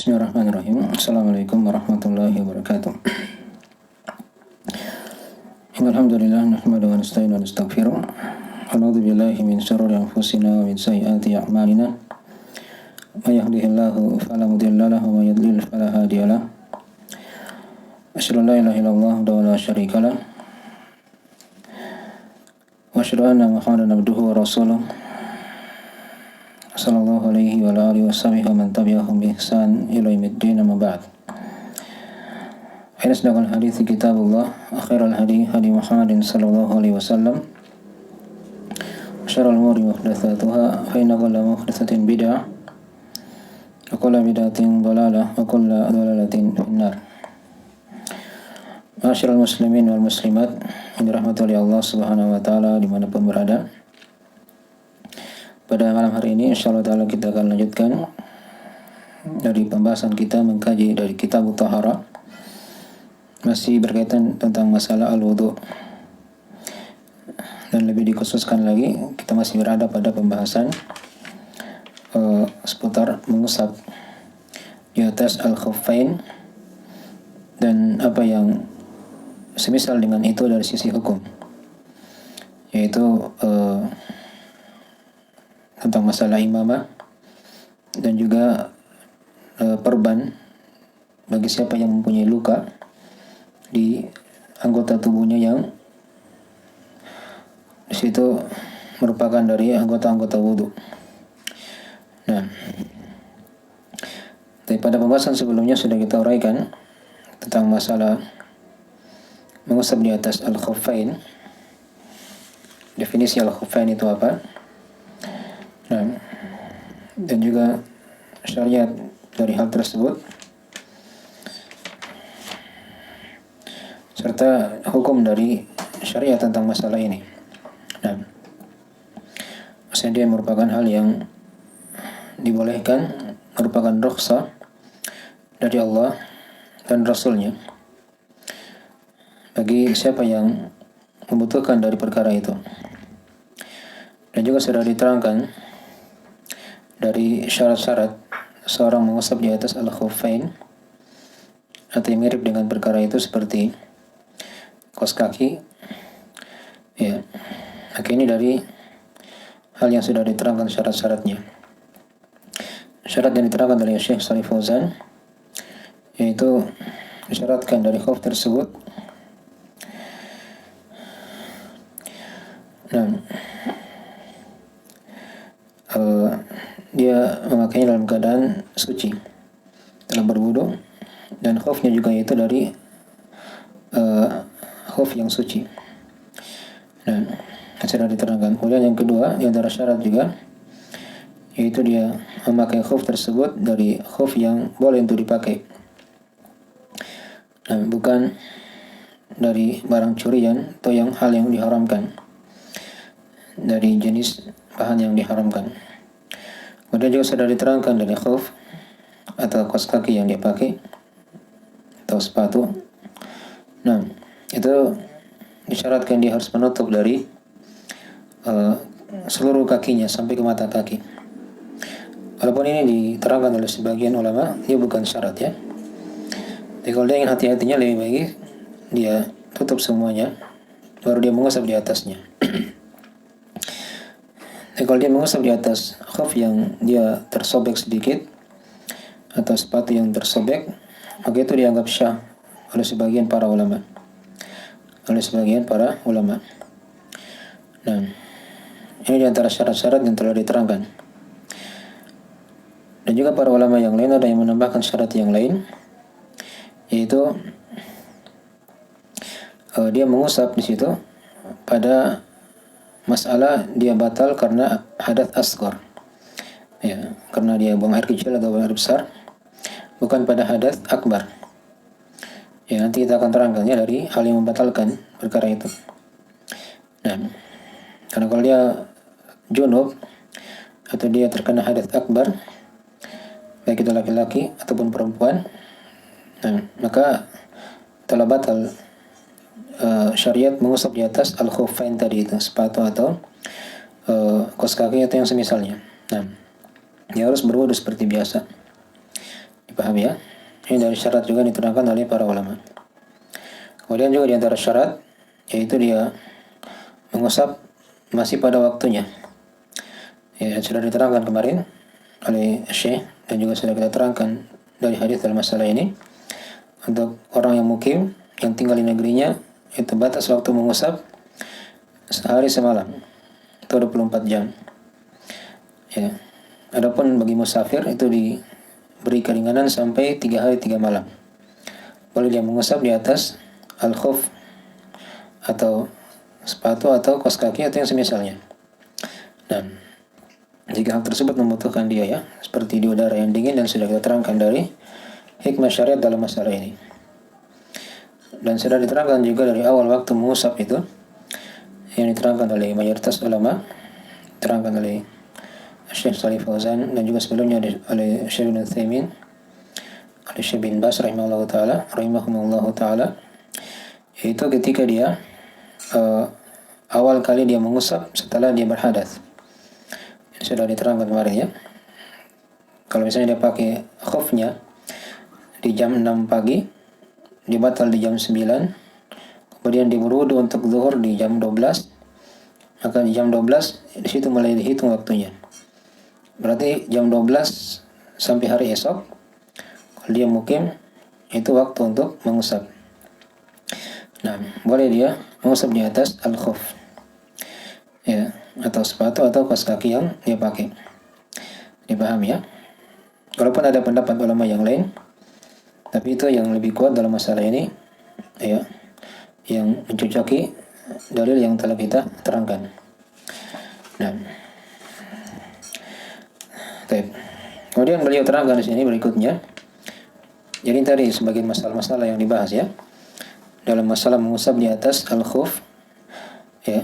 Bismillahirrahmanirrahim. Assalamualaikum warahmatullahi wabarakatuh. Alhamdulillah nahmaduhu wa nasta'inu wa nastaghfiruh. Wa na'udzu billahi min shururi anfusina wa min sayyiati a'malina. May yahdihillahu fala mudilla lahu wa may yudlil fala hadiya lahu. Asyhadu an la ilaha illallah wa la syarika lah. Wa asyhadu anna Muhammadan abduhu wa rasuluh. Sallallahu alaihi wa alihi washabihi wa man tabi'ahum bi ihsan ila yaumiddin, amma ba'd. Ayat sedangkan hadis kitabullah, akhirul hadi Muhammadin sallallahu alaihi wasallam. Syarrul umuri muhdatsatuha, fa inna kulla muhdatsatin bid'ah wa kulla bid'atin dhalalah wa kulla dhalalatin finnar. Ma'asyiral muslimin wal muslimat, yang dirahmati oleh Allah Subhanahu wa taala dimanapun berada. Pada malam hari ini insyaallah ta'ala kita akan lanjutkan dari pembahasan kita mengkaji dari kitab Thahara, masih berkaitan tentang masalah al-wudu. Dan lebih dikhususkan lagi, kita masih berada pada pembahasan seputar mengusap di atas al-khuffain dan apa yang semisal dengan itu dari sisi hukum, yaitu tentang masalah imamah dan juga perban bagi siapa yang mempunyai luka di anggota tubuhnya yang di situ merupakan dari anggota-anggota wudu. Nah, pada pembahasan sebelumnya sudah kita uraikan tentang masalah mengusap di atas al-khuffain. Definisi al-khuffain itu apa? Nah, dan juga syariat dari hal tersebut serta hukum dari syariat tentang masalah ini. Nah, maksudnya dia merupakan hal yang dibolehkan, merupakan rukhsah dari Allah dan Rasulnya bagi siapa yang membutuhkan dari perkara itu. Dan juga sudah diterangkan dari syarat-syarat seorang mengusap di atas al-khuffain atau yang mirip dengan perkara itu seperti kaos kaki. Ya, maka ini dari hal yang sudah diterangkan syarat-syaratnya. Syarat yang diterangkan oleh Syekh Shalih Fauzan, yaitu disyaratkan dari khuf tersebut. Nah, dia memakainya dalam keadaan suci, dalam berwudu, dan khufnya juga itu dari khuf yang suci. Dan sudah diterangkan. Kemudian yang kedua, yang antara syarat juga, yaitu dia memakai khuf tersebut dari khuf yang boleh untuk dipakai, dan bukan dari barang curian atau hal yang diharamkan, dari jenis bahan yang diharamkan. Kemudian juga sudah diterangkan dari khuf atau kaos kaki yang dia pakai atau sepatu. Nah, itu disyaratkan dia harus menutup dari seluruh kakinya sampai ke mata kaki. Walaupun ini diterangkan oleh sebagian ulama, dia bukan syarat ya. Jadi kalau dia ingin hati-hatinya, lebih baik dia tutup semuanya, baru dia mengusap di atasnya. Kalau dia mengusap di atas khuf yang dia tersobek sedikit atau sepatu yang tersobek, maka itu dianggap syah oleh sebagian para ulama. Nah, ini di antara syarat-syarat yang telah diterangkan. Dan juga para ulama yang lain ada yang menambahkan syarat yang lain, yaitu dia mengusap di situ pada masalah dia batal karena hadath asghar, ya, karena dia buang air kecil atau buang air besar, bukan pada hadath akbar. Ya, nanti kita akan terangkannya dari hal yang membatalkan perkara itu. Nah, karena kalau dia junub atau dia terkena hadath akbar, baik itu laki-laki ataupun perempuan, nah, maka telah batal syariat mengusap di atas al-khuffain tadi itu, sepatu atau kaos kaki atau yang semisalnya. Nah, dia harus berwudu seperti biasa. Dipahami ya? Ini dari syarat juga diterangkan oleh para ulama. Kemudian juga di antara syarat yaitu dia mengusap masih pada waktunya. Ya, sudah diterangkan kemarin oleh Syekh dan juga sudah kita terangkan dari hadis dalam masalah ini. Untuk orang yang mukim yang tinggal di negerinya itu batas waktu mengusap sehari semalam atau 24 jam. Ya. Adapun bagi musafir itu diberi keringanan sampai 3 hari 3 malam. Boleh dia mengusap di atas al-khuf atau sepatu atau kaos kaki atau yang semisalnya. Nah, jika hal tersebut membutuhkan dia ya, seperti di udara yang dingin dan sudah kita terangkan dari hikmah syariat dalam masalah ini. Dan sudah diterangkan juga dari awal waktu mengusap itu yang diterangkan oleh mayoritas ulama, diterangkan oleh Syekh Shalih Fauzan dan juga sebelumnya oleh Syekh Ibnu Utsaimin, oleh Syekh bin Baz rahimahumullah taala, yaitu ketika dia awal kali dia mengusap setelah dia berhadas. Ini sudah diterangkan kemarin ya. Kalau misalnya dia pakai khufnya di jam 6 pagi, dia batal di jam 9, kemudian dia berwudu untuk zuhur di jam 12, maka di jam 12 di situ mulai dihitung waktunya. Berarti jam 12 sampai hari esok, kalau dia mukim, itu waktu untuk mengusap. Nah, boleh dia mengusap di atas al-khuf, ya, atau sepatu atau kaos kaki yang dia pakai. Dipahami ya? Walaupun ada pendapat ulama yang lain, tapi itu yang lebih kuat dalam masalah ini, ya, yang mencocoki dalil yang telah kita terangkan. Nah, kemudian beliau terangkan di sini berikutnya. Jadi tadi sebagian masalah-masalah yang dibahas ya dalam masalah mengusap di atas al-khuf, ya,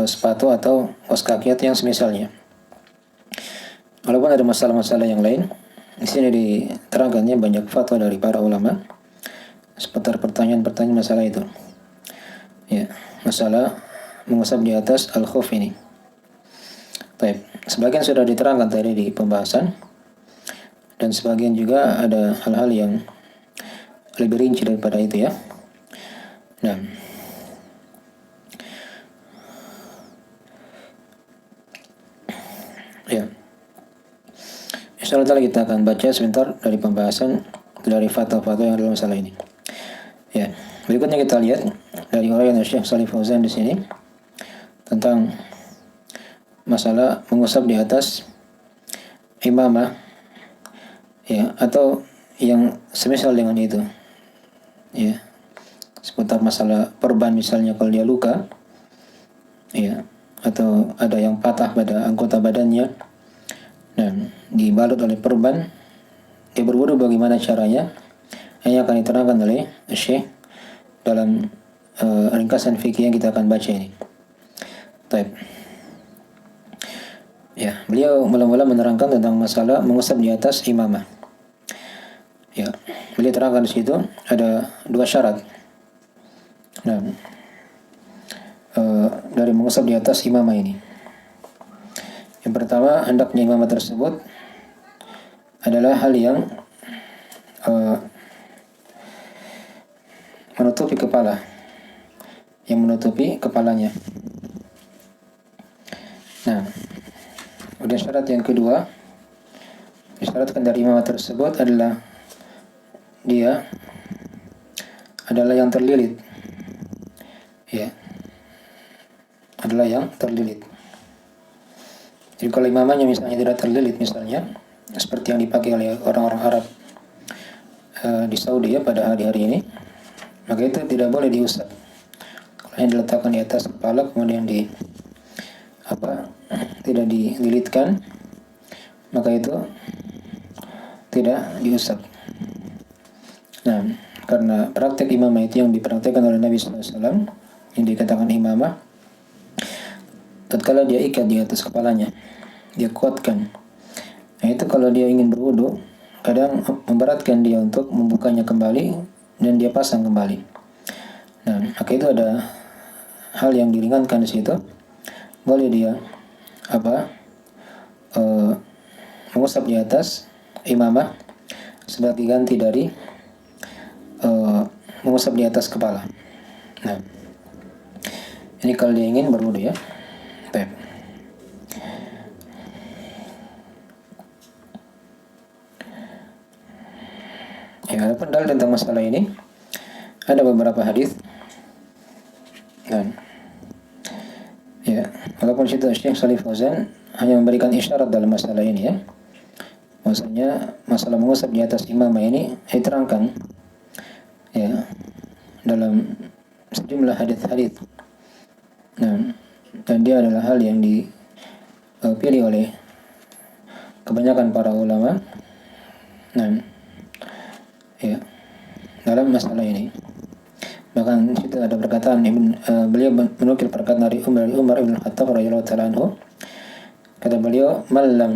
sepatu atau kaos kaki atau yang semisalnya. Walaupun ada masalah-masalah yang lain, di sini diterangkannya banyak fatwa dari para ulama seputar pertanyaan-pertanyaan masalah itu. Ya, masalah mengusap di atas al-khuf ini. Baik, sebagian sudah diterangkan tadi di pembahasan dan sebagian juga ada hal-hal yang lebih rinci daripada itu ya. Nah, ya, insyaallah kita akan baca sebentar dari pembahasan dari fatwa-fatwa yang dalam masalah ini. Ya, berikutnya kita lihat dari uraian Syekh Shalih Fauzan di sini tentang masalah mengusap di atas imamah, ya, atau yang semisal dengan itu, ya, seputar masalah perban misalnya kalau dia luka, ya, atau ada yang patah pada anggota badannya dan dibalut oleh perban, dia berwudu bagaimana caranya, hanya akan diterangkan oleh Syekh dalam ringkasan fikih yang kita akan baca ini. Baik. Ya, beliau mula-mula menerangkan tentang masalah mengusap di atas imamah. Ya, beliau terangkan di situ ada 2 syarat. Nah, dari mengusap di atas imamah ini. Yang pertama, hendaknya imamah tersebut adalah hal yang menutupi kepala, yang menutupi kepalanya. Nah, kemudian syarat yang kedua disyaratkan dari imam tersebut adalah dia adalah yang terlilit, ya, adalah yang terlilit. Jadi kalau imamanya misalnya tidak terlilit, misalnya seperti yang dipakai oleh orang-orang Arab di Saudi ya pada hari-hari ini, maka itu tidak boleh diusap. Kalau yang diletakkan di atas kepala kemudian tidak dililitkan, maka itu tidak diusap. Nah, karena praktek imamah itu yang dipraktekkan oleh Nabi SAW, yang dikatakan imamah, tatkala dia ikat di atas kepalanya, dia kuatkan. Nah, itu kalau dia ingin berwudu, kadang memberatkan dia untuk membukanya kembali dan dia pasang kembali. Nah, maka itu ada hal yang diringankan di situ. Boleh dia mengusap di atas imamah sebagai ganti dari mengusap di atas kepala. Nah, ini kalau dia ingin berwudu ya. Baik. Ya, ada dalil tentang masalah ini. Ada beberapa hadis. Dan ya, walaupun situ Syekh Shalih Fauzan hanya memberikan isyarat dalam masalah ini ya. Maksudnya masalah mengusap di atas imamah ini diterangkan ya dalam sejumlah hadis-hadis. Nah, dan dia adalah hal yang dipilih oleh kebanyakan para ulama. Nah, ya, dalam masalah ini. Bahkan situ ada perkataan beliau menukil perkataan dari Umar bin Khattab radhiyallahu taala anhu. Kata beliau, "Man lam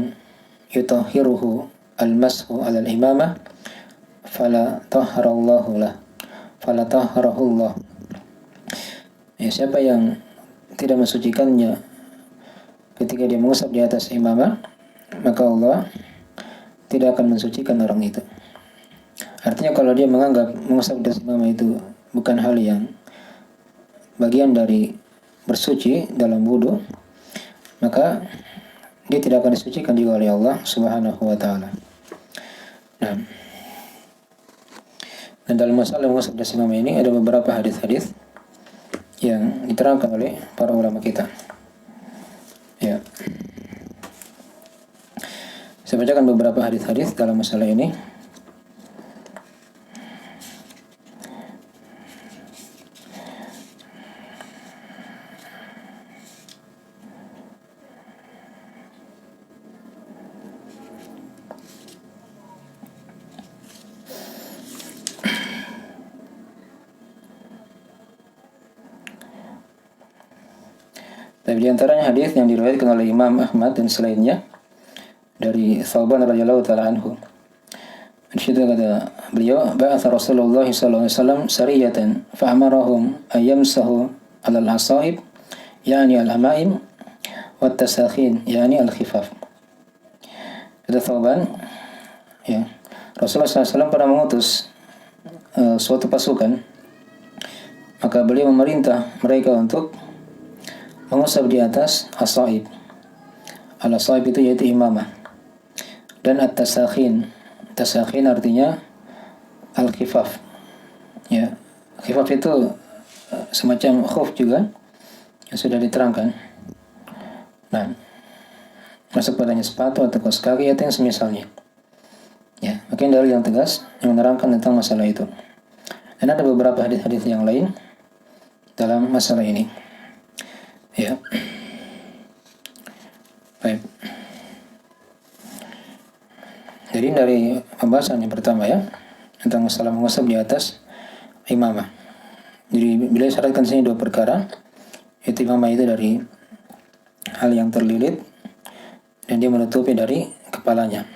yutahhiruhu al-mashu 'ala al-imamah fala tahharallahu lah. Fala tahharahullah." Ya, siapa yang tidak mensucikannya ketika dia mengusap di atas imamah, maka Allah tidak akan mensucikan orang itu. Artinya kalau dia menganggap mengusap di atas imamah itu bukan hal yang bagian dari bersuci dalam wudu, maka dia tidak akan disucikan juga oleh Allah Subhanahu wa taala. Nah, dan dalam masalah mengusap di atas imamah ini ada beberapa hadis-hadis yang diterangkan oleh para ulama kita. Ya. Saya bacakan beberapa hadis-hadis dalam masalah ini. Tapi di antaranya hadis yang diriwayatkan oleh Imam Ahmad dan selainnya dari Thawban radhiyallahu taala anhu. Di situ kata beliau, "Ba'atha Rasulullah sallallahu alaihi wasallam sariyatan fa'amarahum ayyamsahu 'ala al-'asaib, yani al-amaim, wa at-tasakhin, yani al-khifaf." Kata Thawban, ya, Rasulullah SAW pernah mengutus suatu pasukan, maka beliau memerintah mereka untuk mengusap di atas as-saib. Al-saib itu yaitu imamah. Dan at-tasakhin. Tasakhin artinya al-khifaf. Ya, khifaf itu semacam khuf juga yang sudah diterangkan. Nah, masuk padanya sepatu atau kaos kaki atau yang semisalnya. Ya, mungkin dari yang tegas yang menerangkan tentang masalah itu. Dan ada beberapa hadis-hadis yang lain dalam masalah ini. Ya. Baik. Jadi dari pembahasan yang pertama ya tentang masalah mengusap di atas imamah. Jadi beliau syaratkan sini dua perkara, yaitu imamah itu dari hal yang terlilit dan dia menutupi dari kepalanya.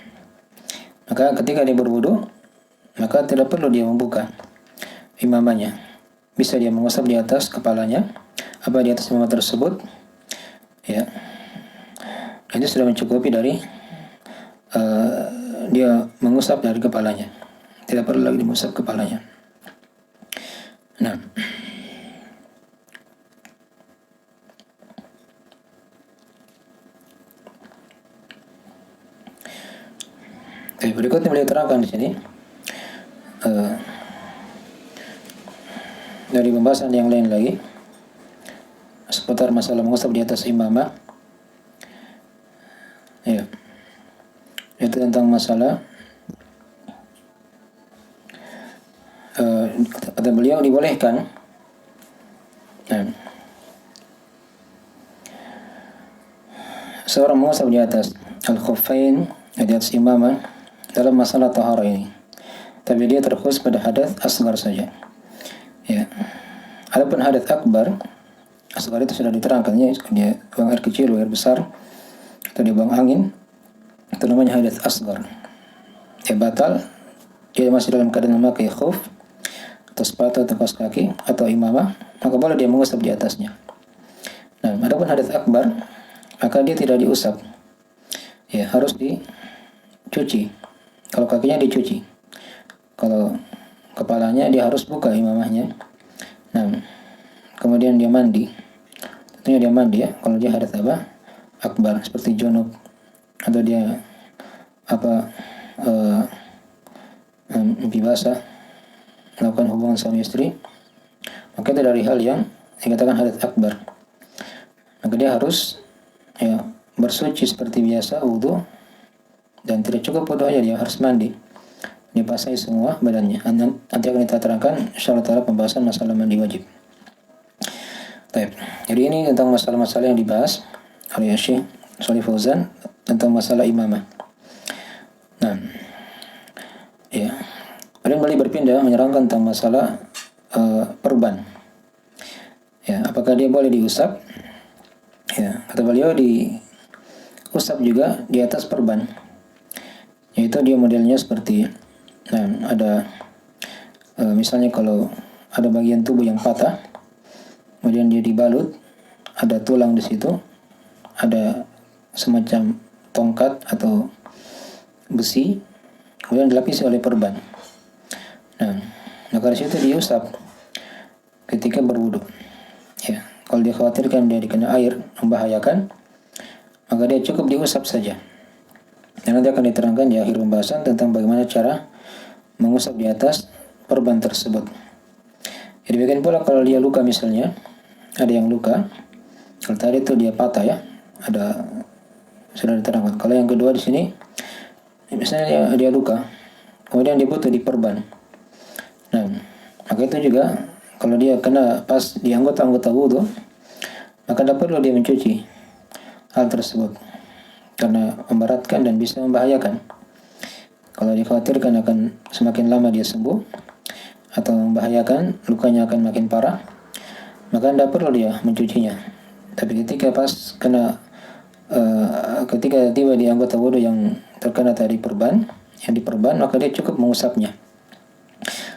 Maka ketika dia berwudu, maka tidak perlu dia membuka imamahnya. Bisa dia mengusap di atas kepalanya, apa di atas imamah tersebut, ya. Itu sudah mencukupi dari dia mengusap dari kepalanya. Tidak perlu lagi mengusap kepalanya. Nah, berikutnya beliau terangkan di sini dari pembahasan yang lain lagi seputar masalah mengusap di atas imamah. Ya. Itu tentang masalah kata beliau dibolehkan seorang mengusap di atas al-khuffain, di atas imamah dalam masalah taharah ini, tapi dia terkhusus pada hadas asghar saja. Ya. Adapun hadas akbar, asghar itu sudah diterangkannya, dia buang air kecil, buang air besar, atau dia buang angin, itu namanya hadas asghar. Dia batal, dia masih dalam keadaan memakai khuf atau sepatu atau kaos kaki atau imamah, maka boleh dia mengusap di atasnya. Nah, adapun hadas akbar, maka dia tidak diusap. Ya, harus dicuci. Kalau kakinya dicuci. Kalau kepalanya dia harus buka imamahnya. Nah, kemudian dia mandi. Tentunya dia mandi ya. Kalau dia hadas apa? Akbar, seperti junub, atau dia apa mimpi basah, melakukan hubungan suami istri, maka itu dari hal yang dikatakan hadas akbar. Maka dia harus ya bersuci seperti biasa, wudhu, dan tidak cukup wudhu aja, dia harus mandi, dibasahi semua badannya. Nanti akan kita terangkan syarat-syarat pembahasan masalah mandi wajib. Baik. Jadi ini tentang masalah-masalah yang dibahas oleh Syekh Shalih Fauzan tentang masalah imamah. Nah, ya. Kemudian beliau berpindah menyerangkan tentang masalah perban. Ya, apakah dia boleh diusap? Ya, kata beliau diusap juga di atas perban. Yaitu dia modelnya seperti, ada misalnya kalau ada bagian tubuh yang patah, kemudian dia dibalut, ada tulang di situ, ada semacam tongkat atau besi, kemudian dilapisi oleh perban. Nah, maka di situ diusap ketika berwudu. Ya, kalau dia khawatirkan dia dikena air membahayakan, maka dia cukup diusap saja. Dan nanti akan diterangkan di akhir pembahasan tentang bagaimana cara mengusap di atas perban tersebut. Jadi bagian pula kalau dia luka misalnya, ada yang luka, kalau tadi itu dia patah ya, ada sudah diterangkan. Kalau yang kedua di sini, misalnya dia luka, kemudian dia butuh diperban. Nah, maka itu juga kalau dia kena pas di anggota-anggota wudhu, maka tidak perlu dia mencuci hal tersebut karena memberatkan dan bisa membahayakan. Kalau dikhawatirkan akan semakin lama dia sembuh atau membahayakan, lukanya akan makin parah, maka tidak perlu dia mencucinya. Tapi ketika pas kena ketika tiba di anggota wudhu yang terkena tadi perban, yang diperban, maka dia cukup mengusapnya.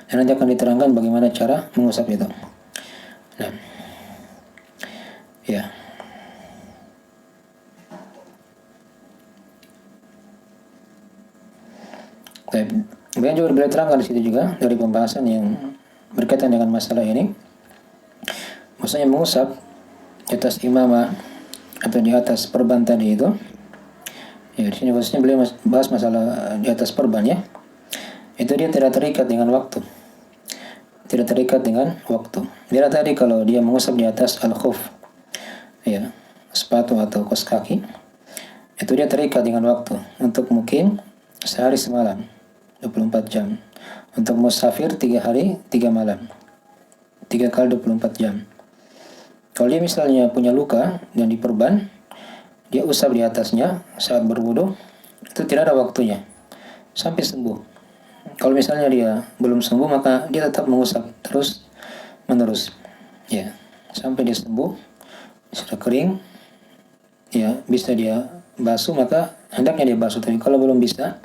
Dan nanti akan diterangkan bagaimana cara mengusap itu. Nah, ya. Kemudian juga beliau terangkan di situ juga dari pembahasan yang berkaitan dengan masalah ini. Maksudnya mengusap di atas imamah atau di atas perban tadi itu. Ya, di sini khususnya beliau bahas masalah di atas perban ya. Itu dia tidak terikat dengan waktu. Tidak terikat dengan waktu. Bila tadi kalau dia mengusap di atas al-khuf, ya, sepatu atau kaos kaki, itu dia terikat dengan waktu. Untuk mukim sehari semalam, 24 jam. Untuk musafir 3 hari 3 malam, 3 kali 24 jam. Kalau dia misalnya punya luka dan diperban, dia usap di atasnya saat berwudu, itu tidak ada waktunya sampai sembuh. Kalau misalnya dia belum sembuh, maka dia tetap mengusap terus menerus, ya, sampai dia sembuh, sudah kering, ya, bisa dia basuh, maka hendaknya dia basuh. Tapi kalau belum bisa,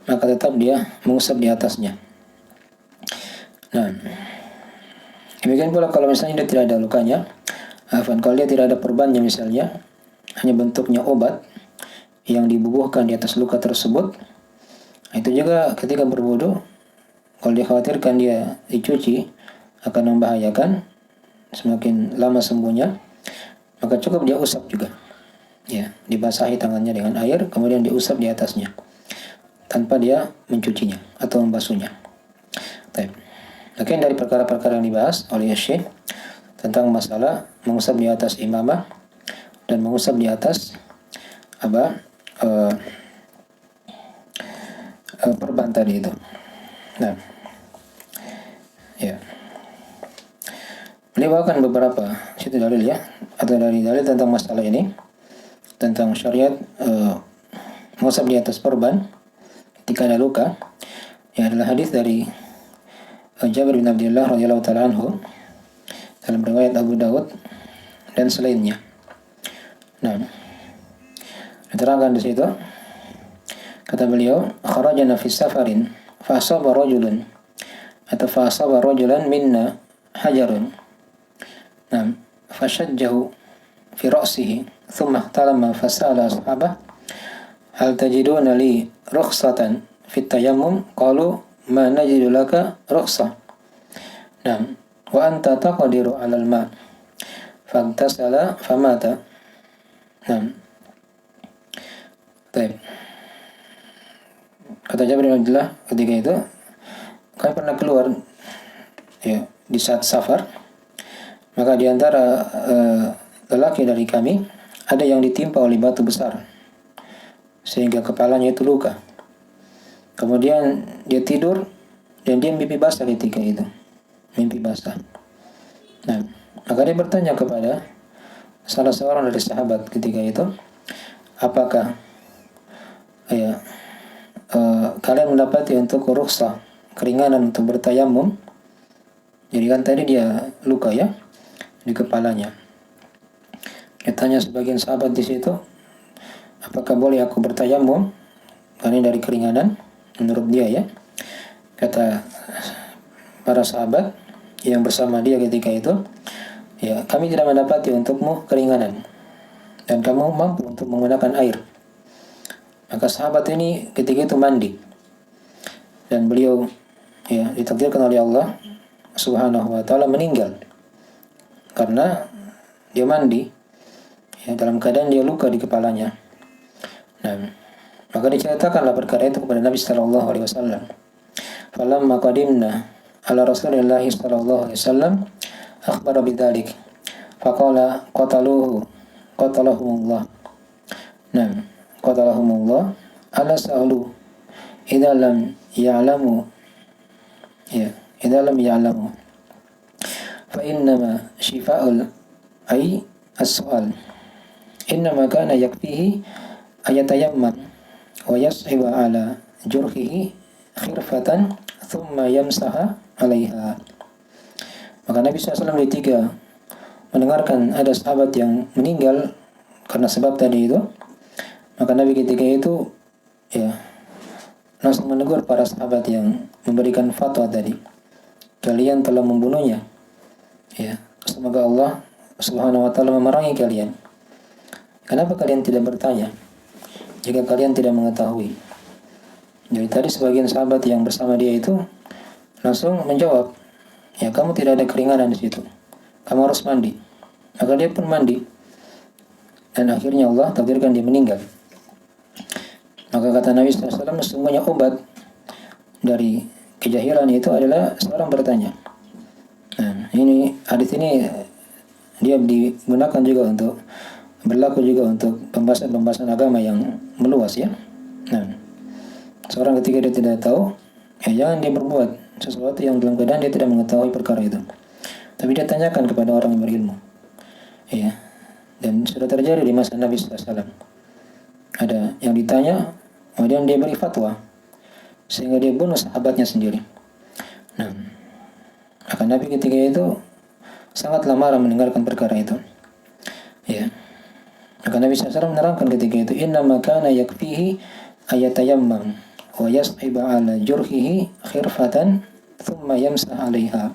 maka tetap dia mengusap di atasnya. Nah, demikian pula kalau misalnya dia tidak ada lukanya, kalau dia tidak ada perbannya misalnya, hanya bentuknya obat yang dibubuhkan di atas luka tersebut, itu juga ketika berwudu, kalau dikhawatirkan dia dicuci akan membahayakan, semakin lama sembuhnya, maka cukup dia usap juga. Ya, dibasahi tangannya dengan air, kemudian diusap di atasnya tanpa dia mencucinya atau membasuhnya. Baik. Mungkin dari perkara-perkara yang dibahas oleh Syekh tentang masalah mengusap di atas imamah dan mengusap di atas perban tadi itu. Nah, ya. Beliau bawakan beberapa situ dalil ya, atau dari dalil tentang masalah ini, tentang syariat mengusap di atas perban ketika ada luka. Ya, adalah hadis dari Jabir bin Abdullah radhiyallahu taala anhu dalam riwayat Abu Dawud dan selainnya. Nah, diterangkan di situ, kata beliau, kharajana fi safarin fa asaba rajulun atau fa asaba rajulan minna hajarun. Nah, fashajjahu fi ra'sihi thumma ihtalama fasala ashabah hal tajiduna li rukhsatan fi tayammum qalu ma najidu laka rukhsah. Naam, wa anta taqdiru 'alal ma' fantasala famata. Naam. Baik. Kata Jabir bin Abdullah ketika itu, kami pernah keluar ya di saat safar, maka di antara lelaki dari kami ada yang ditimpa oleh batu besar sehingga kepalanya itu luka. Kemudian dia tidur dan dia mimpi basah ketika itu. Mimpi basah. Nah, maka dia bertanya kepada salah seorang dari sahabat ketika itu, apakah ya kalian mendapati untuk rukhsah, keringanan untuk bertayamum? Jadi kan tadi dia luka ya di kepalanya. Dia tanya sebagian sahabat di situ, apakah boleh aku bertayamum? Karena dari keringanan menurut dia ya. Kata para sahabat yang bersama dia ketika itu, ya kami tidak mendapati untukmu keringanan dan kamu mampu untuk menggunakan air. Maka sahabat ini ketika itu mandi dan beliau ya ditakdirkan oleh Allah Subhanahu wa taala meninggal karena dia mandi ya, dalam keadaan dia luka di kepalanya. Nah, maka diceritakanlah perkara itu kepada Nabi sallallahu alaihi wasallam. Falamma qadimna ala Rasulillah sallallahu alaihi wasallam akhbara bidzalik. Faqala qatalahumullah. Nah, qatalahumullah ala sa'alu idza lam ya'lamu ya, idza lam ya'lamu fa innama shifa'ul ay as-su'al. Innama kana yakfihi ayatayammam wa yas'iba ala jurhihi khirfatan thumma yamsaha 'alaiha. Maka Nabi SAW ketika mendengarkan ada sahabat yang meninggal karena sebab tadi itu, maka Nabi ketika itu ya langsung menegur para sahabat yang memberikan fatwa tadi. Kalian telah membunuhnya. Ya, semoga Allah Subhanahu wa taala memerangi kalian. Kenapa kalian tidak bertanya jika kalian tidak mengetahui? Jadi tadi sebagian sahabat yang bersama dia itu langsung menjawab, ya kamu tidak ada keringanan di situ. Kamu harus mandi. Maka dia pun mandi. Dan akhirnya Allah takdirkan dia meninggal. Maka kata Nabi SAW, sesungguhnya obat dari kejahilan itu adalah seorang bertanya. Nah, ini hadis ini dia digunakan juga untuk berlaku juga untuk pembahasan agama yang meluas ya. Nah, seorang ketika dia tidak tahu, ya jangan dia berbuat sesuatu yang dalam keadaan dia tidak mengetahui perkara itu. Tapi dia tanyakan kepada orang yang berilmu. Ya. Dan sudah terjadi di masa Nabi SAW. Ada yang ditanya, kemudian dia beri fatwa sehingga dia bunuh sahabatnya sendiri. Nah, maka Nabi ketika itu sangatlah marah mendengarkan perkara itu. Ya. Maka Nabi SAW menerangkan ketika itu, innama kana yakfihi ayatayammam wa yas'iba ala jurhihi khirfatan thumma yamsah 'alaiha.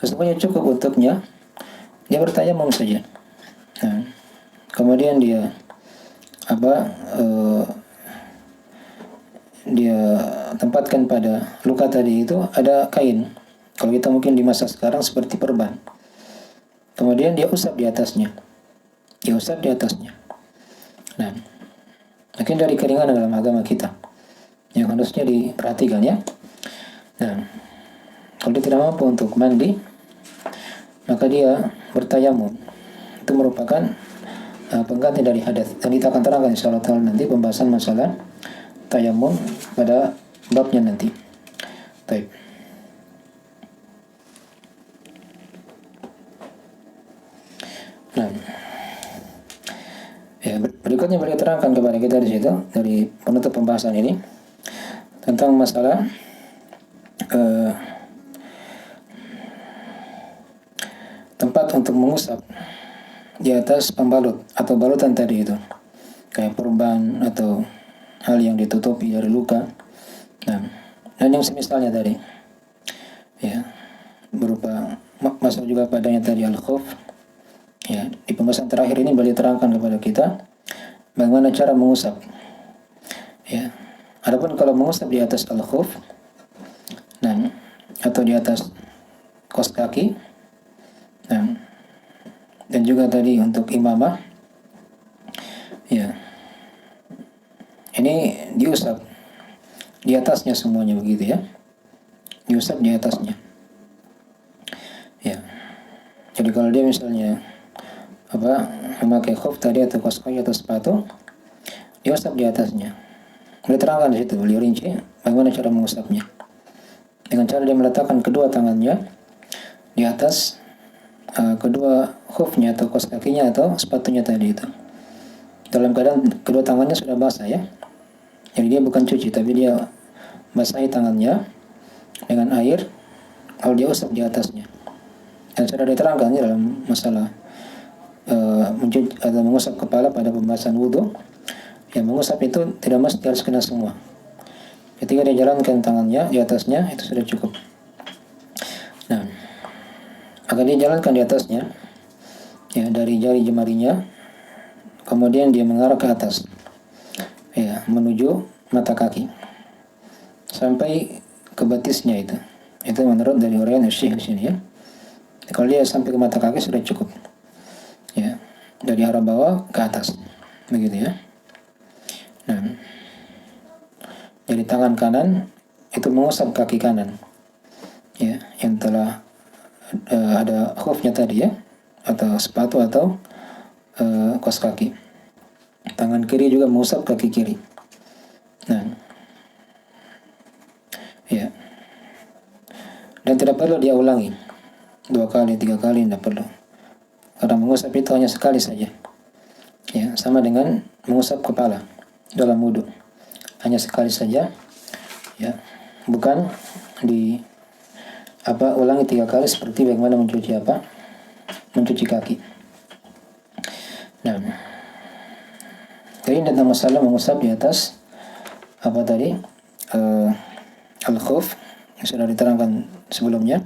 Sesungguhnya cukup untuknya dia bertayamum saja. Nah, kemudian dia dia tempatkan pada luka tadi itu ada kain. Kalau kita mungkin di masa sekarang seperti perban. Kemudian dia usap di atasnya. Dia usap di atasnya. Nah, mungkin dari keringanan dalam agama kita yang harusnya diperhatikan ya. Nah, kalau dia tidak mampu untuk mandi, maka dia bertayamum. Itu merupakan pengganti dari hadas. Dan kita akan terangkan insyaallah ta'ala nanti pembahasan masalah tayamum pada babnya nanti. Baik. Nah, ya, berikutnya beliau terangkan kepada kita di situ dari penutup pembahasan ini tentang masalah tempat untuk mengusap di atas pembalut atau balutan tadi itu, kayak perban atau hal yang ditutupi dari luka. Nah, dan yang semisalnya tadi, ya, berupa masuk juga padanya tadi al-khuf. Ya, di pembahasan terakhir ini beliau terangkan kepada kita bagaimana cara mengusap. Ya, adapun kalau mengusap di atas al-khuf, atau di atas kos kaki. Nah, dan juga tadi untuk imamah, ya, ini diusap di atasnya semuanya begitu ya, diusap di atasnya. Ya, jadi kalau dia misalnya memakai khuf tadi atau kos kaki atau sepatu, diusap di atasnya. Beliau terangkan di situ, beliau rinci bagaimana cara mengusapnya. Dengan cara dia meletakkan kedua tangannya di atas kedua khufnya atau kos kakinya atau sepatunya tadi itu. Dalam keadaan kedua tangannya sudah basah ya. Jadi dia bukan cuci, tapi dia basahi tangannya dengan air, lalu dia usap di atasnya. Dan sudah diterangkan ya dalam masalah mencuci atau mengusap kepala pada pembahasan wudhu. Yang mengusap itu tidak mesti harus kena semua. Ketika dia jalankan tangannya di atasnya, itu sudah cukup. Nah, maka dia jalankan di atasnya, ya, dari jari jemarinya, kemudian dia mengarah ke atas, ya, menuju mata kaki, sampai ke batisnya itu. Itu menurut dari uraian Syekh di sini ya. Kalau dia sampai ke mata kaki sudah cukup, ya, dari arah bawah ke atas, begitu ya. Nah, jadi tangan kanan itu mengusap kaki kanan, ya, yang telah ada khufnya tadi ya, atau sepatu atau kos kaki. Tangan kiri juga mengusap kaki kiri. Nah, ya, dan tidak perlu dia ulangi 2 kali, 3 kali, tidak perlu. Karena mengusap itu hanya sekali saja, ya, sama dengan mengusap kepala dalam wudhu, hanya sekali saja, ya, bukan di ulangi 3 kali seperti bagaimana mencuci kaki. Nah, jadi tentang masalah mengusap di atas al-khuf yang sudah diterangkan sebelumnya,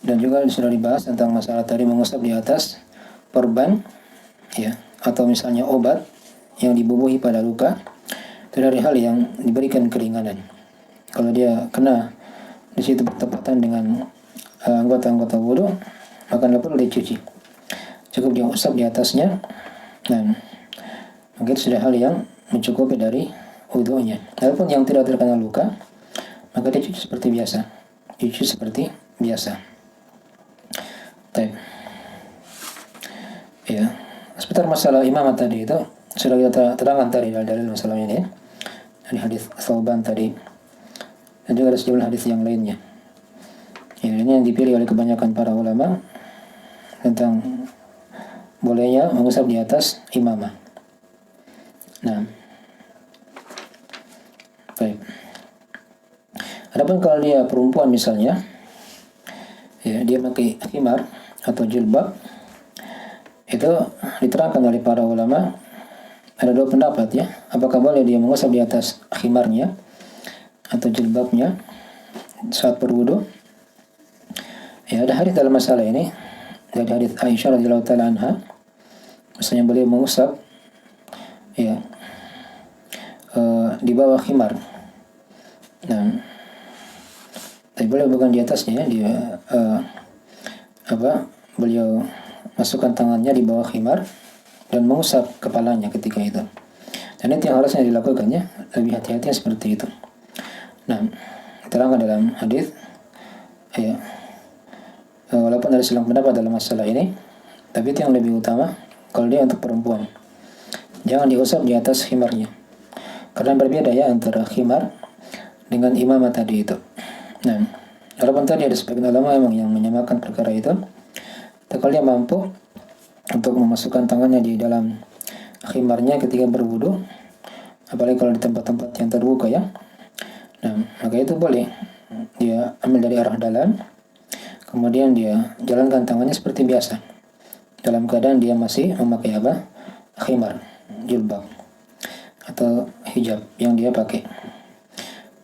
dan juga sudah dibahas tentang masalah tadi mengusap di atas perban, ya, atau misalnya obat yang dibubuhi pada luka. Itu dari hal yang diberikan keringanan. Kalau dia kena di situ bertepatan dengan anggota-anggota wudhu, maka tidak perlu dicuci, cukup dia usap di atasnya, dan mungkin sudah hal yang mencukupi dari wudhunya. Walaupun yang tidak terkena luka, maka dia cuci seperti biasa. Baik. Ya, seputar masalah imamah tadi itu sudah kita terangkan tadi dalil masalah ini ya. Dari hadis Thauban tadi, dan juga ada sejumlah hadis yang lainnya. Ya, ini yang dipilih oleh kebanyakan para ulama tentang bolehnya mengusap di atas imamah. Nah, baik. Adapun kalau dia perempuan misalnya, ya, dia pakai khimar atau jilbab, itu diterangkan oleh para ulama ada 2 pendapat ya. Apakah boleh dia mengusap di atas khimarnya atau jilbabnya saat berwudu? Ya, ada hadis dalam masalah ini dari hadis Aisyah radhiyallahu taala anha, misalnya beliau mengusap, ya, di bawah khimar. Nah, tapi beliau bukan di atasnya ya, dia beliau masukkan tangannya di bawah khimar dan mengusap kepalanya ketika itu. Dan itu yang harusnya dilakukan ya, lebih hati-hati seperti itu. Nah, diterangkan dalam hadis, ya, walaupun ada silang pendapat dalam masalah ini, tapi itu yang lebih utama kalau dia untuk perempuan. Jangan diusap di atas khimarnya, karena berbeda ya antara khimar dengan imamah tadi itu. Nah, walaupun tadi ada sebagian ulama memang yang menyamakan perkara itu, tapi kalau dia mampu untuk memasukkan tangannya di dalam khimarnya ketika berwudu, apalagi kalau di tempat-tempat yang terbuka ya, nah, maka itu boleh dia ambil dari arah dalam, kemudian dia jalankan tangannya seperti biasa dalam keadaan dia masih memakai khimar, jilbab atau hijab yang dia pakai.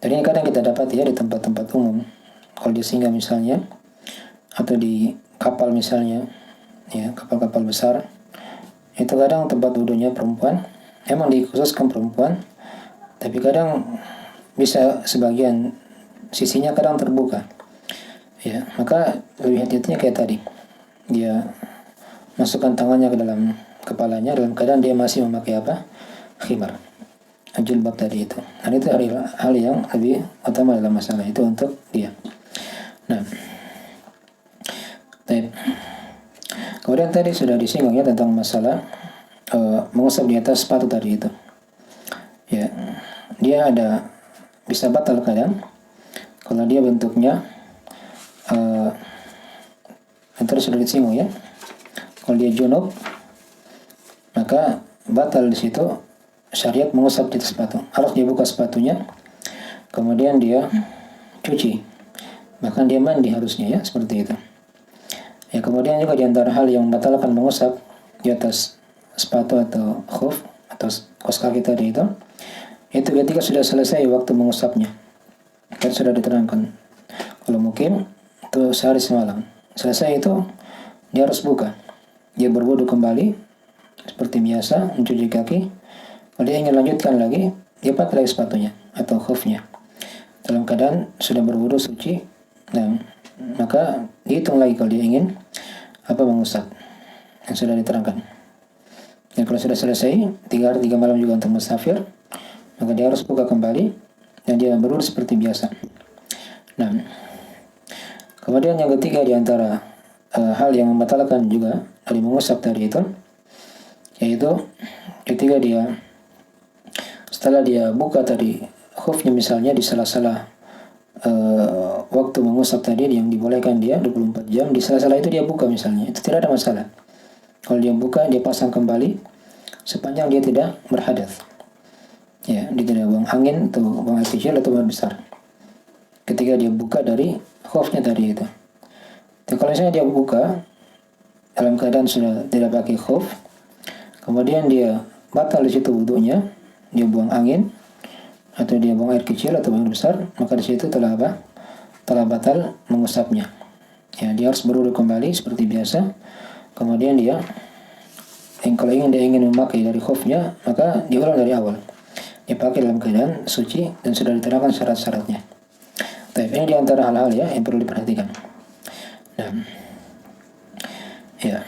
Dan ini kadang kita dapat ya di tempat-tempat umum, kalau di singgah misalnya, atau di kapal misalnya, ya, kapal-kapal besar, itu kadang tempat wudunya perempuan, emang dikhususkan perempuan, tapi kadang bisa sebagian sisinya kadang terbuka, Ya, maka lebih hati-hatinya kayak tadi. Dia masukkan tangannya ke dalam kepalanya dalam keadaan dia masih memakai apa? Khimar. Jilbab tadi itu. Dan itu hal yang lebih utama dalam masalah itu untuk dia. Nah, baik. Kemudian tadi sudah disinggung ya tentang masalah mengusap di atas sepatu tadi itu. Ya, dia ada bisa batal kadang kalau dia bentuknya tadi sudah disinggung ya. Kalau dia junub maka batal di situ syariat mengusap di atas sepatu. Harus dia buka sepatunya, kemudian dia cuci. Bahkan dia mandi harusnya ya, seperti itu. Ya, kemudian juga di antara hal yang membatalkan mengusap di atas sepatu atau khuf atau kaos kaki tadi itu ketika sudah selesai waktu mengusapnya. Kan sudah diterangkan. Kalau mungkin itu sehari semalam. Selesai itu dia harus buka. Dia berwudu kembali seperti biasa mencuci kaki. Kalau dia ingin lanjutkan lagi, dia pakai lagi sepatunya atau khufnya. Dalam keadaan sudah berwudu suci, dan maka dihitung lagi kalau dia ingin mengusap yang sudah diterangkan. Dan kalau sudah selesai 3 hari 3 malam juga untuk musafir, maka dia harus buka kembali dan dia berwudu seperti biasa. Nah, kemudian yang ketiga di antara hal yang membatalkan juga dari mengusap tadi itu, yaitu ketika dia setelah dia buka tadi khufnya misalnya di sela-sela waktu mengusap tadi yang dibolehkan dia 24 jam, di sela-sela itu dia buka misalnya, itu tidak ada masalah. Kalau dia buka, dia pasang kembali sepanjang dia tidak berhadas. Ya, dia tidak buang angin atau buang air kecil atau buang besar. Ketika dia buka dari khufnya tadi itu. Dan kalau misalnya dia buka dalam keadaan sudah tidak pakai khuf, kemudian dia batal di situ wudunya, dia buang angin atau dia buang air kecil atau buang air besar, maka di situ telah batal mengusapnya. Ya, dia harus berwudu kembali seperti biasa. Kemudian dia kalau dia ingin memakai dari khufnya, maka diulang dari awal. Dia pakai dalam keadaan suci dan sudah diterangkan syarat-syaratnya. Tapi ini di antara hal-hal ya yang perlu diperhatikan. Nah, ya.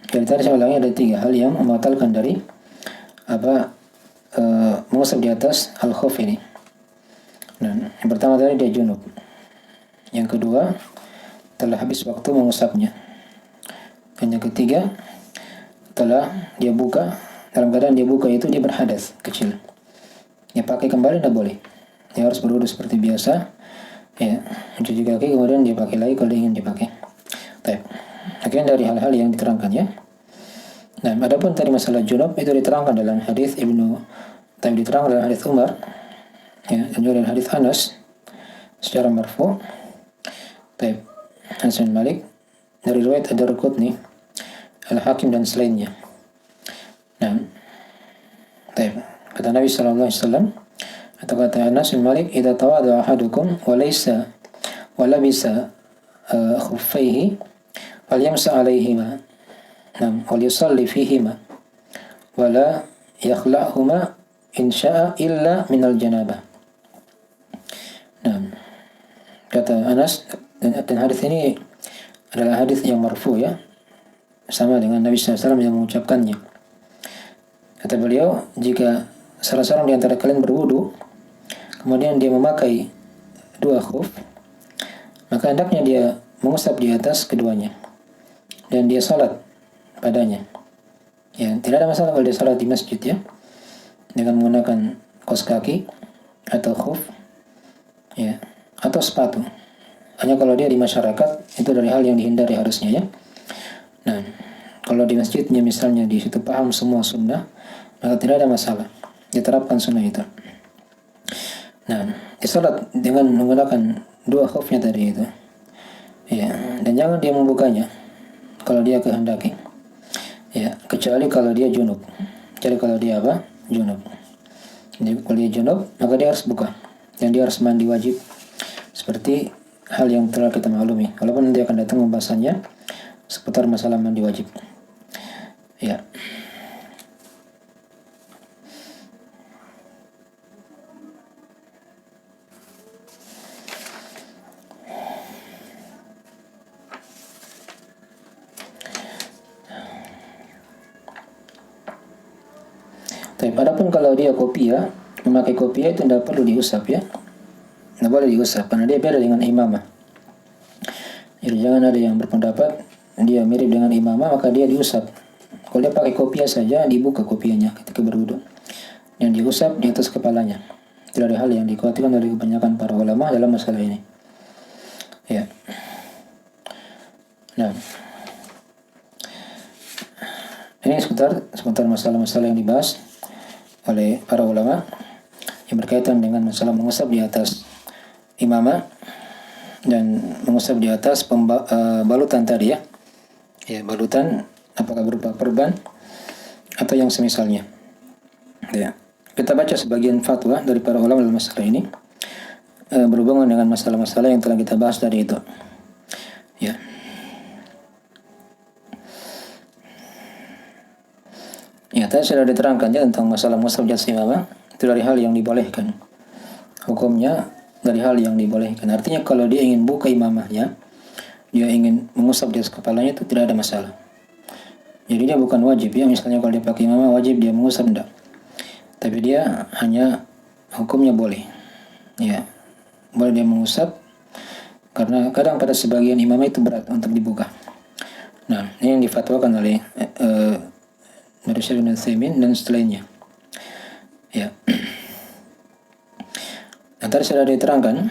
Dari tadi saya ulangi ada 3 hal yang membatalkan dari mengusap di atas al-khuf ini. Nah, yang pertama tadi dia junub. Yang kedua, telah habis waktu mengusapnya. Dan yang ketiga, telah dia buka, dalam keadaan dia buka itu dia berhadas kecil. Dia pakai kembali tidak boleh. Dia harus berwudu seperti biasa. Ya, mencuci kaki kemudian dia pakai lagi kalau dia ingin dipakai. Baik. Akhirnya dari hal-hal yang diterangkan ya. Nah, adapun tadi masalah junub itu diterangkan dalam hadis diterangkan dalam hadis Umar, ya, dan juga dalam hadis Anas secara marfu. Baik, Anas bin Malik dari riwayat Ad-Darqutni, Al-Hakim dan selainnya. Nah, baik, kata Nabi sallallahu alaihi wasallam atau kata Anas bin Malik, "Idza tawada ahadukum wa laysa wa labisa khuffaihi falyamsa 'alaihima." Nam, wal yusalli fihima wala yakhla'huma in sya'a illa minal janabah. Nah, kata Anas, dan hadis ini adalah hadis yang marfu ya, sama dengan Nabi SAW yang mengucapkannya. Kata beliau, jika salah seorang di antara kalian berwudu, kemudian dia memakai 2 khuf, maka hendaknya dia mengusap di atas keduanya dan dia salat padanya. Ya, tidak ada masalah kalau dia salat di masjid ya, dengan menggunakan kaos kaki atau khuf ya, atau sepatu. Hanya kalau dia di masyarakat itu dari hal yang dihindari harusnya ya. Nah, kalau di masjidnya misalnya di situ paham semua sunnah, maka tidak ada masalah, diterapkan sunnah itu. Nah, dia salat dengan menggunakan 2 khufnya tadi itu. Ya, dan jangan dia membukanya kalau dia kehendaki. Ya, kecuali kalau dia junub. Jadi kalau dia junub. Jadi kalau dia junub, maka dia harus buka. Dan dia harus mandi wajib. Seperti hal yang telah kita maklumi. Walaupun nanti akan datang pembahasannya seputar masalah mandi wajib. Ya. Tapi adapun kalau dia kopiah, memakai kopiah itu tidak perlu diusap ya. Tidak boleh diusap karena dia beda dengan imamah. Jadi jangan ada yang berpendapat dia mirip dengan imamah maka dia diusap. Kalau dia pakai kopiah saja, dibuka kopiahnya ketika berwudu. Yang diusap di atas kepalanya. Tidak ada hal yang dikhawatirkan oleh kebanyakan para ulama dalam masalah ini. Ya. Nah, ini seputar masalah-masalah yang dibahas oleh para ulama yang berkaitan dengan masalah mengusap di atas imamah dan mengusap di atas balutan tadi ya. Ya, balutan apakah berupa perban atau yang semisalnya. Ya. Kita baca sebagian fatwa dari para ulama dalam masalah ini berhubungan dengan masalah-masalah yang telah kita bahas tadi itu. Ya. Ya, tadi sudah diterangkannya tentang masalah mengusap di atas imamah itu dari hal yang dibolehkan. Hukumnya dari hal yang dibolehkan. Artinya kalau dia ingin buka imamahnya, dia ingin mengusap di atas kepalanya itu tidak ada masalah. Jadi dia bukan wajib ya, misalnya kalau dia pakai imamah wajib dia mengusap enggak. Tapi dia hanya hukumnya boleh. Ya. Boleh dia mengusap karena kadang pada sebagian imamah itu berat untuk dibuka. Nah, ini yang difatwakan oleh dari Syekh bin Utsaimin dan setelahnya. Ya. Nah, tadi sudah diterangkan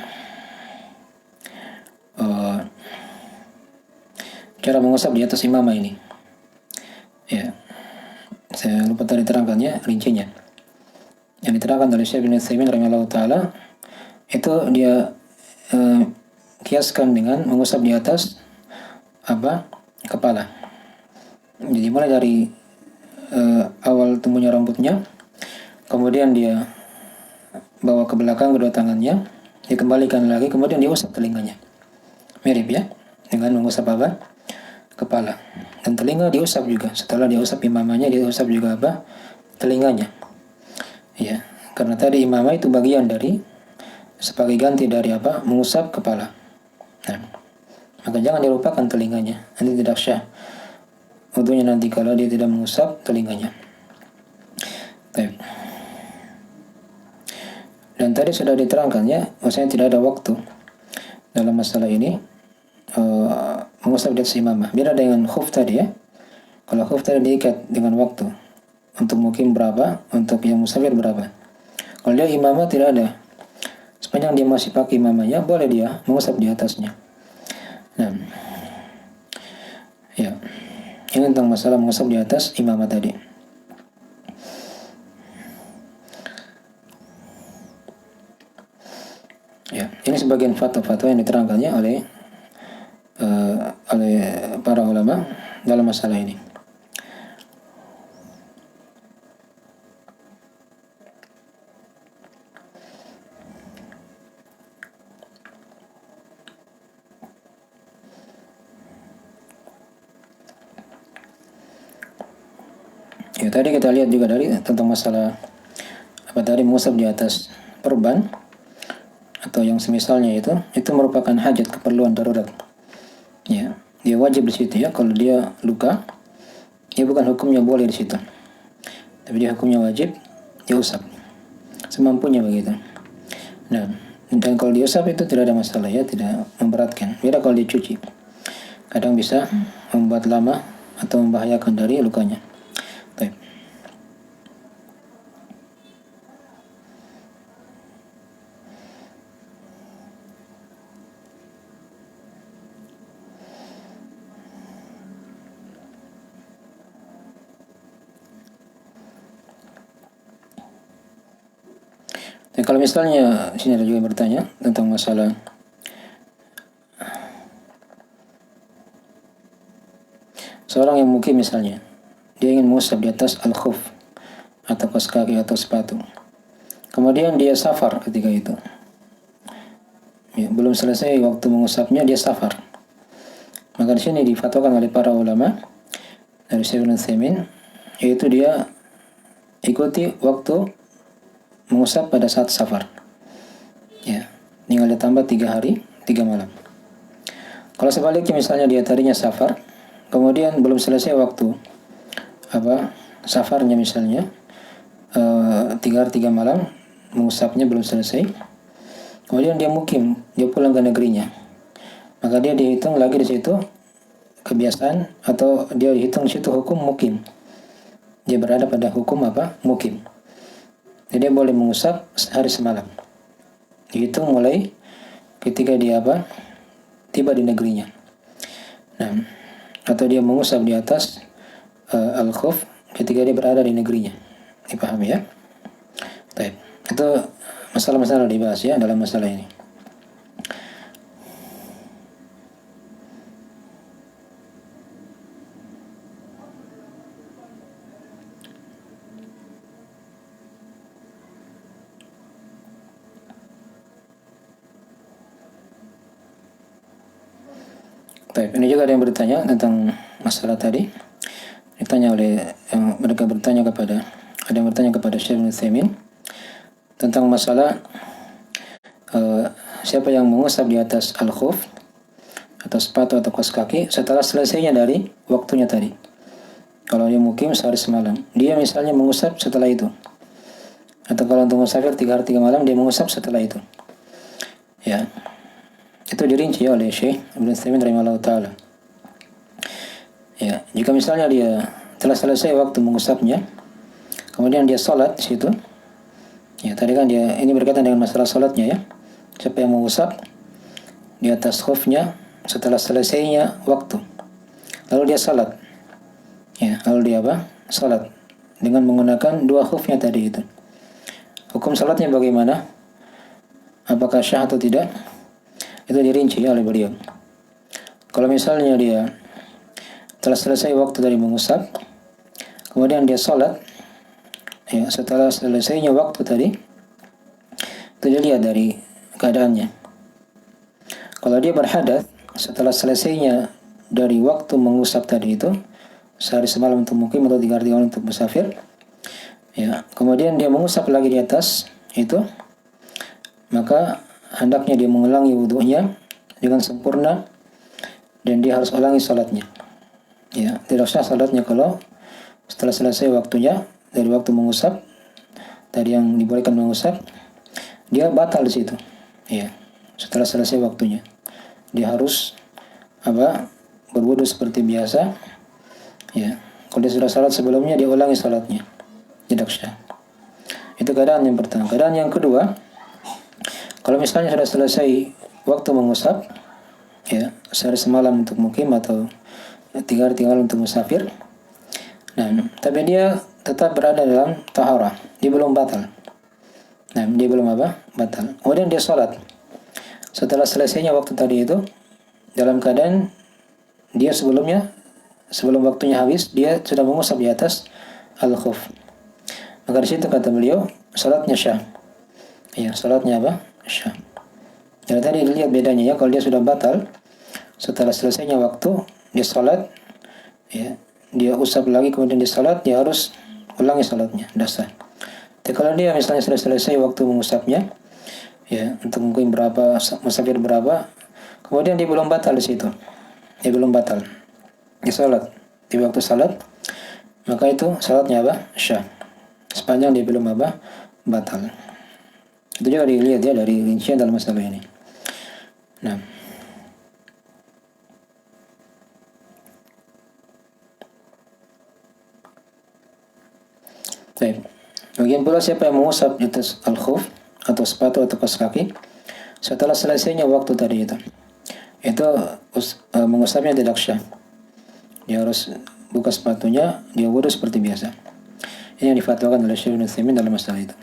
cara mengusap di atas imamah ini. Ya. Saya lupa tadi terangkannya rincinya. Yang diterangkan oleh Syekh bin Utsaimin rahimahullah taala itu dia kiaskan dengan mengusap di atas kepala. Jadi mulai dari awal tumbuhnya rambutnya, kemudian dia bawa ke belakang kedua tangannya, dikembalikan lagi, kemudian diusap telinganya. Mirip ya dengan mengusap kepala. Dan telinga diusap juga. Setelah diusap imamahnya, diusap juga telinganya. Ya, karena tadi imamah itu bagian dari sebagai ganti dari mengusap kepala. Nah, maka jangan dilupakan telinganya. Nanti tidak syah wudunya nanti kalau dia tidak mengusap telinganya. Baik. Dan tadi sudah diterangkan ya, maksudnya tidak ada waktu dalam masalah ini mengusap di atas imamah. Beda dengan khuf tadi ya. Kalau khuf tadi diikat dengan waktu. Untuk mukim berapa, untuk yang musafir berapa. Kalau dia imamah tidak ada. Sepanjang dia masih pakai imamahnya, boleh dia mengusap di atasnya. Nah, ya, ini tentang masalah mengusap di atas imamah tadi. Ya, ini sebagian fatwa-fatwa yang diterangkannya oleh para ulama dalam masalah ini. Ya, tadi kita lihat juga dari tentang masalah tadi mengusap di atas perban atau yang semisalnya itu merupakan hajat keperluan darurat. Ya, dia wajib di situ ya. Kalau dia luka, dia bukan hukumnya boleh di situ. Tapi dia hukumnya wajib diusap. Semampunya begitu. Nah, dan kalau diusap itu tidak ada masalah ya, tidak memberatkan. Beda kalau dicuci. Kadang bisa membuat lama atau membahayakan dari lukanya. Baik. Dan kalau misalnya sini ada juga yang bertanya tentang masalah seorang yang mungkin misalnya dia ingin mengusap di atas al-khuf atau kaos kaki atau sepatu. Kemudian dia safar ketika itu. Ya, belum selesai waktu mengusapnya dia safar. Maka di sini difatwakan oleh para ulama dari Syekh bin Utsaimin yaitu dia ikuti waktu mengusap pada saat safar. Ya, tinggal ditambah 3 hari, 3 malam. Kalau sebaliknya misalnya dia tadinya safar, kemudian belum selesai waktu safarnya misalnya, 3 hari 3 malam mengusapnya belum selesai. Kemudian dia mukim, dia pulang ke negerinya. Maka dia dihitung lagi di situ kebiasaan, atau dia dihitung di situ hukum mukim. Dia berada pada hukum apa? Mukim. Jadi dia boleh mengusap sehari semalam. Dihitung mulai ketika dia apa? Tiba di negerinya. Nah, atau dia mengusap di atas al-khuf ketika dia berada di negerinya. Dipahami ya? Baik. Itu masalah-masalah dibahas ya dalam masalah ini. Baik, ini juga ada yang bertanya tentang masalah tadi. Ditanya oleh mereka bertanya kepada, ada yang bertanya kepada Syekh Ibnu Utsaimin tentang masalah siapa yang mengusap di atas al-khuf atau sepatu atau kaos kaki setelah selesainya dari waktunya tadi. Kalau dia mukim sehari semalam, dia misalnya mengusap setelah itu. Atau kalau untuk musafir 3 hari 3 malam, dia mengusap setelah itu. Ya, itu dirinci oleh Syekh Ibnu Utsaimin rahimahullah taala. Ya, jika misalnya dia telah selesai waktu mengusapnya, kemudian dia sholat di situ. Ya, tadi kan dia ini berkaitan dengan masalah sholatnya ya. Siapa yang mengusap di atas khufnya setelah selesainya waktu, lalu dia sholat. Ya, lalu dia apa? Sholat dengan menggunakan 2 khufnya tadi itu. Hukum sholatnya bagaimana? Apakah syah atau tidak? Itu dirinci oleh beliau. Kalau misalnya dia telah selesai waktu dari mengusap, kemudian dia sholat, ya, setelah selesainya waktu tadi, itu dilihat dari keadaannya. Kalau dia berhadas setelah selesainya dari waktu mengusap tadi itu, sehari semalam untuk mukim atau 3 hari 3 malam untuk musafir, ya, kemudian dia mengusap lagi di atas itu, maka hendaknya dia mengulangi wudunya dengan sempurna dan dia harus ulangi salatnya. Ya, tidak sah salatnya kalau setelah selesai waktunya dari waktu mengusap tadi yang dibolehkan mengusap, dia batal di situ. Ya, setelah selesai waktunya, dia harus berwudu seperti biasa. Ya, kalau dia sudah salat sebelumnya, dia ulangi salatnya, tidak sah. Itu keadaan yang pertama. Keadaan yang kedua, kalau misalnya sudah selesai waktu mengusap, ya, sehari semalam untuk mukim atau 3 hari 3 malam untuk musafir, nah, tapi dia tetap berada dalam taharah, dia belum batal. Nah, dia belum batal. Kemudian dia sholat. Setelah selesainya waktu tadi itu, dalam keadaan dia sebelum waktunya habis, dia sudah mengusap di atas al-khuf. Maka di situ kata beliau, sholatnya syah. Ya, sholatnya syah. Jadi tadi dilihat bedanya ya, kalau dia sudah batal setelah selesainya waktu, dia sholat, ya, dia usap lagi kemudian dia sholat, dia harus ulangi sholatnya, dasar. Tapi kalau dia misalnya sudah selesai waktu mengusapnya, ya, untuk mungkin berapa, musafir berapa, kemudian dia belum batal di situ, dia belum batal, dia sholat di waktu sholat, maka itu sholatnya syah, sepanjang dia belum batal. Itu juga dilihat ya dari rincian dalam masalah ini. Nah, baik. Bagian pula siapa yang mengusap di atas al-khuf atau sepatu atau kaos kaki setelah selesainya waktu tadi itu mengusapnya tidak syah. Dia harus buka sepatunya, dia wudu seperti biasa. Ini yang difatwakan oleh Syekh Ibnu Utsaimin dalam masalah itu.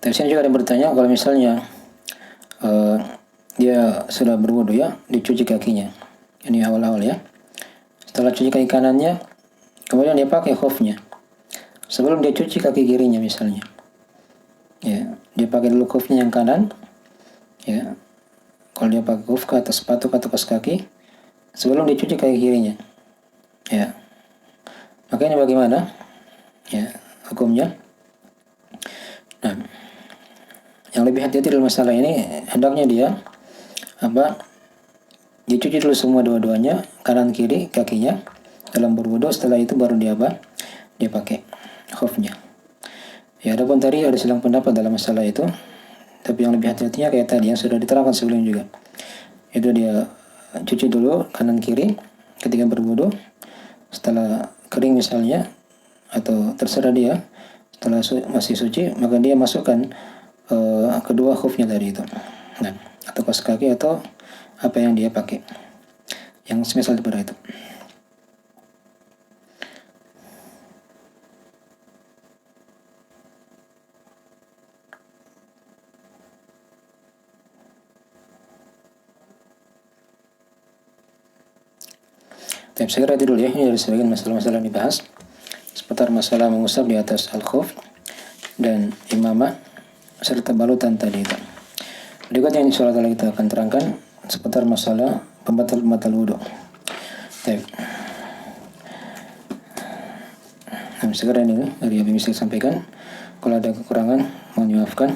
Tapi sini juga ada yang bertanya, kalau misalnya dia sudah berwudu ya, dicuci kakinya. Ini awal-awal ya. Setelah cuci kaki kanannya, kemudian dia pakai khufnya. Sebelum dia cuci kaki kirinya misalnya, ya, dia pakai dulu khufnya yang kanan. Ya, kalau dia pakai khuf atau sepatu atau kaos kaki, sebelum dia cuci kaki kirinya, ya, Maka ini bagaimana ya hukumnya? Nah, yang lebih hati-hati dalam masalah ini hendaknya dia dicuci dulu semua dua-duanya, kanan kiri kakinya dalam berwudu. Setelah itu baru dia pakai khufnya. Ya, adapun tadi ada silang pendapat dalam masalah itu, tapi yang lebih hati-hatinya kayak tadi yang sudah diterangkan sebelum juga. Itu dia cuci dulu kanan kiri ketika berwudu. Setelah kering misalnya, atau terserah dia, setelah masih suci, maka dia masukkan kedua khufnya tadi itu. Nah, atau kaos kaki atau apa yang dia pakai, yang semisal daripada itu. Tapi saya kira itu dulu ya, ini dari sebagian masalah-masalah yang dibahas seputar masalah mengusap di atas al-khuf dan imamah serta balutan tadi itu. Berikutnya insyaallah kita akan terangkan seputar masalah pembatal wudu. Baik. Nah, segera ini dari yang bisa sampaikan. Kalau ada kekurangan mohon dimaafkan.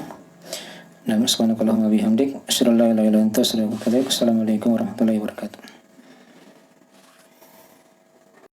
Nah, subhanakallahumma bihamdik, asyhadu an la ilaha illa anta, astaghfiruka wa atubu ilaik. Assalamualaikum warahmatullahi wabarakatuh.